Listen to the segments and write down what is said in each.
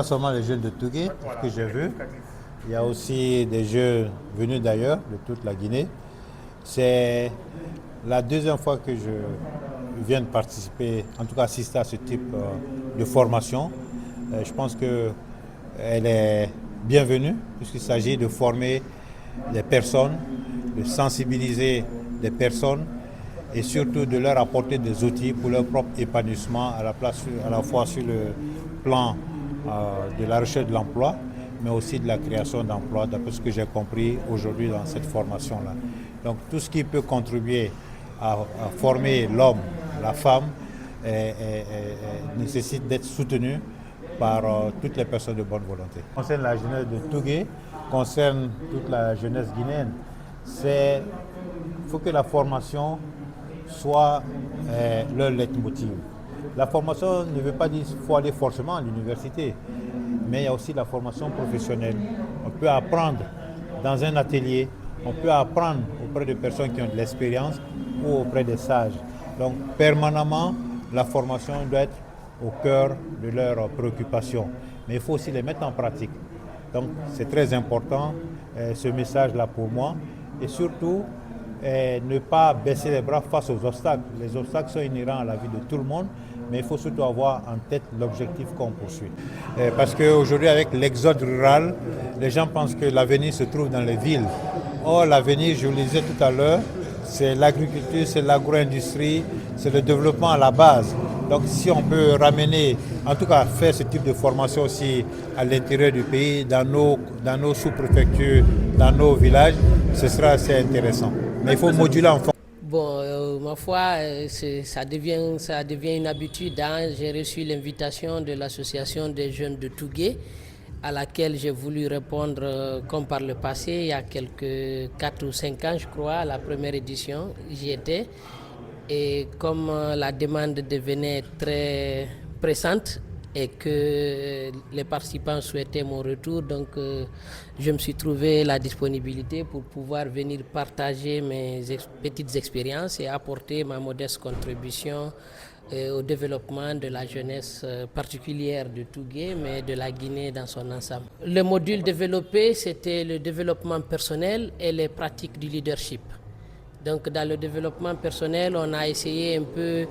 Pas seulement les jeunes de Tougué, ce que j'ai vu, il y a aussi des jeunes venus d'ailleurs, de toute la Guinée. C'est la deuxième fois que je viens de participer, en tout cas assister à ce type de formation. Je pense qu'elle est bienvenue, puisqu'il s'agit de former des personnes, de sensibiliser des personnes et surtout de leur apporter des outils pour leur propre épanouissement à la fois sur le plan de la recherche de l'emploi, mais aussi de la création d'emplois, d'après ce que j'ai compris aujourd'hui dans cette formation-là. Donc tout ce qui peut contribuer à former l'homme, la femme, nécessite d'être soutenu par toutes les personnes de bonne volonté. Concerne la jeunesse de Tougué, concerne toute la jeunesse guinéenne, il faut que la formation soit leur leitmotiv. La formation ne veut pas dire qu'il faut aller forcément à l'université, mais il y a aussi la formation professionnelle. On peut apprendre dans un atelier, on peut apprendre auprès de personnes qui ont de l'expérience ou auprès des sages. Donc permanemment, la formation doit être au cœur de leurs préoccupations. Mais il faut aussi les mettre en pratique. Donc c'est très important ce message-là pour moi. Et surtout, ne pas baisser les bras face aux obstacles. Les obstacles sont inhérents à la vie de tout le monde, mais il faut surtout avoir en tête l'objectif qu'on poursuit. Parce qu'aujourd'hui, avec l'exode rural, les gens pensent que l'avenir se trouve dans les villes. Or, l'avenir, je vous le disais tout à l'heure, c'est l'agriculture, c'est l'agro-industrie, c'est le développement à la base. Donc si on peut ramener, en tout cas faire ce type de formation aussi à l'intérieur du pays, dans nos sous-préfectures, dans nos villages, ce sera assez intéressant. Mais il faut moduler en fonction. Bon, ma foi, ça devient une habitude. Hein. J'ai reçu l'invitation de l'association des jeunes de Tougué, à laquelle j'ai voulu répondre comme par le passé, il y a quelques 4 ou 5 ans, je crois, à la première édition, j'y étais. Et comme la demande devenait très pressante et que les participants souhaitaient mon retour, donc je me suis trouvé la disponibilité pour pouvoir venir partager mes petites expériences et apporter ma modeste contribution au développement de la jeunesse particulière de Tougué, mais de la Guinée dans son ensemble. Le module développé, c'était le développement personnel et les pratiques du leadership. Donc dans le développement personnel, on a essayé un peu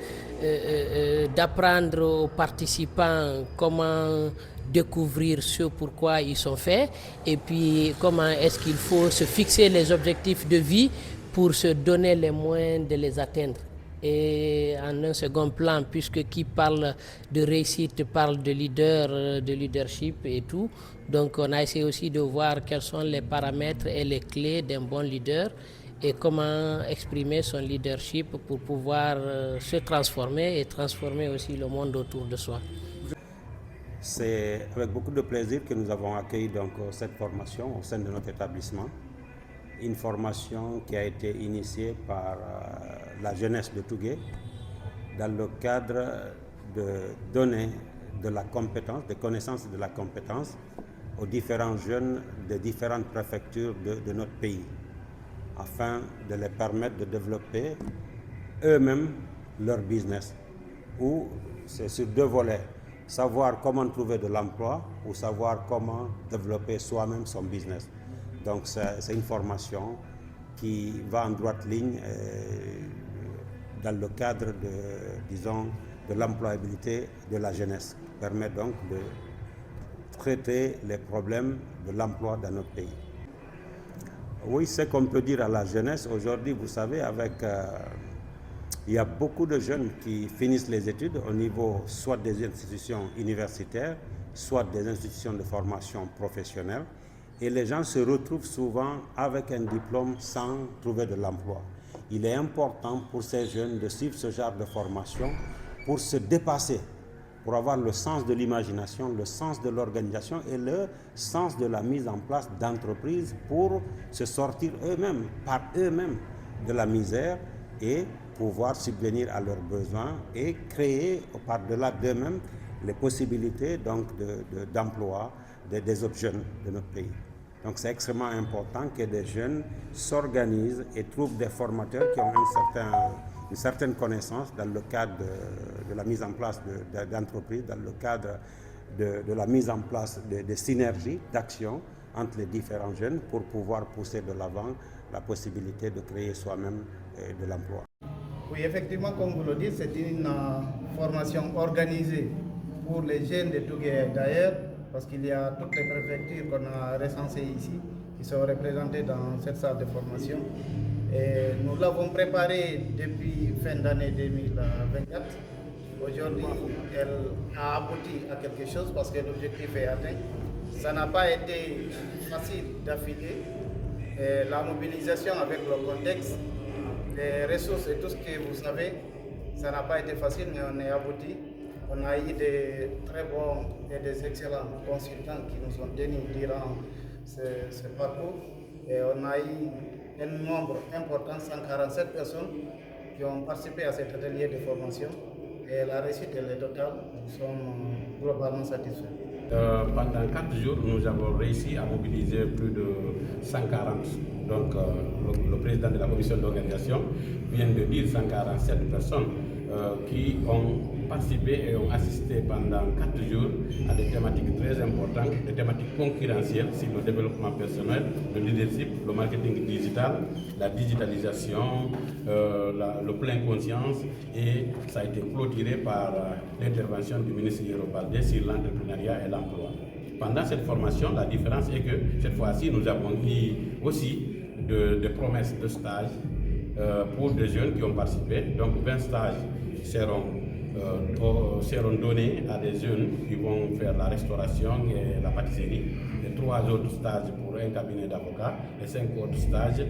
d'apprendre aux participants comment découvrir ce pourquoi ils sont faits et puis comment est-ce qu'il faut se fixer les objectifs de vie pour se donner les moyens de les atteindre. Et en un second plan, puisque qui parle de réussite parle de leader, de leadership et tout, donc on a essayé aussi de voir quels sont les paramètres et les clés d'un bon leader et comment exprimer son leadership pour pouvoir se transformer et transformer aussi le monde autour de soi. C'est avec beaucoup de plaisir que nous avons accueilli donc cette formation au sein de notre établissement. Une formation qui a été initiée par la jeunesse de Tougué dans le cadre de donner de la compétence, des connaissances et de la compétence aux différents jeunes de différentes préfectures de notre pays, afin de les permettre de développer eux-mêmes leur business. Ou c'est sur 2 volets, savoir comment trouver de l'emploi ou savoir comment développer soi-même son business. Donc c'est une formation qui va en droite ligne dans le cadre de l'employabilité de la jeunesse, qui permet donc de traiter les problèmes de l'emploi dans notre pays. Oui, ce qu'on peut dire à la jeunesse aujourd'hui, vous savez, il y a beaucoup de jeunes qui finissent les études au niveau soit des institutions universitaires, soit des institutions de formation professionnelle, et les gens se retrouvent souvent avec un diplôme sans trouver de l'emploi. Il est important pour ces jeunes de suivre ce genre de formation pour se dépasser, pour avoir le sens de l'imagination, le sens de l'organisation et le sens de la mise en place d'entreprises pour se sortir eux-mêmes, par eux-mêmes, de la misère et pouvoir subvenir à leurs besoins et créer par-delà d'eux-mêmes les possibilités d'emploi des autres jeunes de notre pays. Donc c'est extrêmement important que des jeunes s'organisent et trouvent des formateurs qui ont une certaine connaissance dans le cadre de la mise en place d'entreprises, dans le cadre de la mise en place de synergies, d'actions entre les différents jeunes pour pouvoir pousser de l'avant la possibilité de créer soi-même de l'emploi. Oui, effectivement, comme vous le dites, c'est une formation organisée pour les jeunes de Tougué et d'ailleurs, parce qu'il y a toutes les préfectures qu'on a recensées ici, qui sont représentées dans cette salle de formation. Et nous l'avons préparée depuis fin d'année 2024. Aujourd'hui, elle a abouti à quelque chose parce que l'objectif est atteint. Ça n'a pas été facile d'affiler. La mobilisation avec le contexte, les ressources et tout ce que vous savez, ça n'a pas été facile, mais on est abouti. On a eu des très bons et des excellents consultants qui nous ont tenus durant ce parcours. Et on a eu un nombre important, 147 personnes qui ont participé à cet atelier de formation. Et la réussite elle est totale, nous sommes globalement satisfaits. Pendant 4 jours, nous avons réussi à mobiliser plus de 140. Donc, le président de la commission d'organisation vient de dire 147 personnes qui ont participé et ont assisté pendant 4 jours à des thématiques très importantes, des thématiques concurrentielles sur le développement personnel, le leadership, le marketing digital, la digitalisation, le plein conscience, et ça a été clôturé par l'intervention du ministre Yero Baldé sur l'entrepreneuriat et l'emploi. Pendant cette formation, la différence est que cette fois-ci, nous avons eu aussi des promesses de stage pour des jeunes qui ont participé. Donc 20 stages seront donnés à des jeunes qui vont faire la restauration et la pâtisserie, et 3 autres stages pour un cabinet d'avocats et 5 autres stages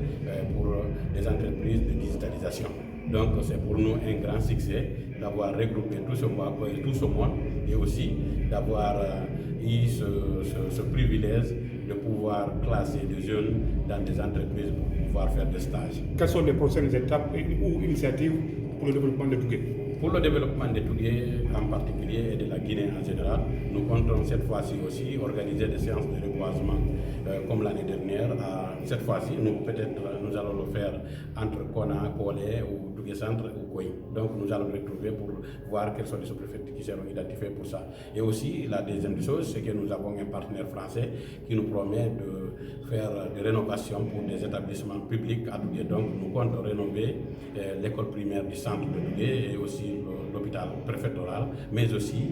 pour des entreprises de digitalisation. Donc c'est pour nous un grand succès d'avoir regroupé tout ce monde et aussi d'avoir eu ce privilège de pouvoir classer des jeunes dans des entreprises pour pouvoir faire des stages. Quelles sont les prochaines étapes ou initiatives pour le développement de Tougué? Pour le développement de Tougué en particulier et de la Guinée en général, nous comptons cette fois-ci aussi organiser des séances de reboisement comme l'année dernière. Cette fois-ci, nous allons le faire entre Kona, Kolé ou Tougué Centre ou Koyi. Donc nous allons les retrouver pour voir quels sont les sous-préfectures qui seront identifiés pour ça. Et aussi, la deuxième chose, c'est que nous avons un partenaire français qui nous promet de faire des rénovations pour des établissements publics à Tougué. Donc nous comptons rénover l'école primaire du centre de Tougué et aussi l'hôpital préfectoral, mais aussi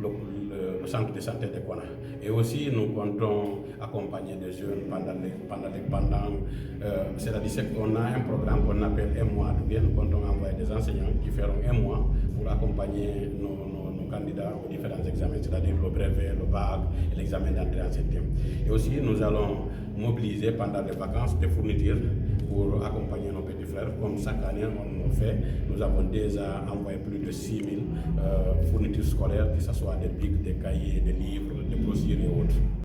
le centre de santé de Kona. Et aussi, nous comptons accompagner des jeunes c'est-à-dire qu'on a un programme qu'on appelle un mois à Tougué. Nous comptons envoyer des enseignants qui feront un mois pour accompagner nos candidats aux différents examens, c'est-à-dire le brevet, le bac et l'examen d'entrée en septième. Et aussi, nous allons mobiliser pendant les vacances des fournitures pour accompagner nos petits frères. Comme chaque année, on le fait. Nous avons déjà envoyé plus de 6 000 fournitures scolaires, que ce soit des bics, des cahiers, des livres, des brochures et autres.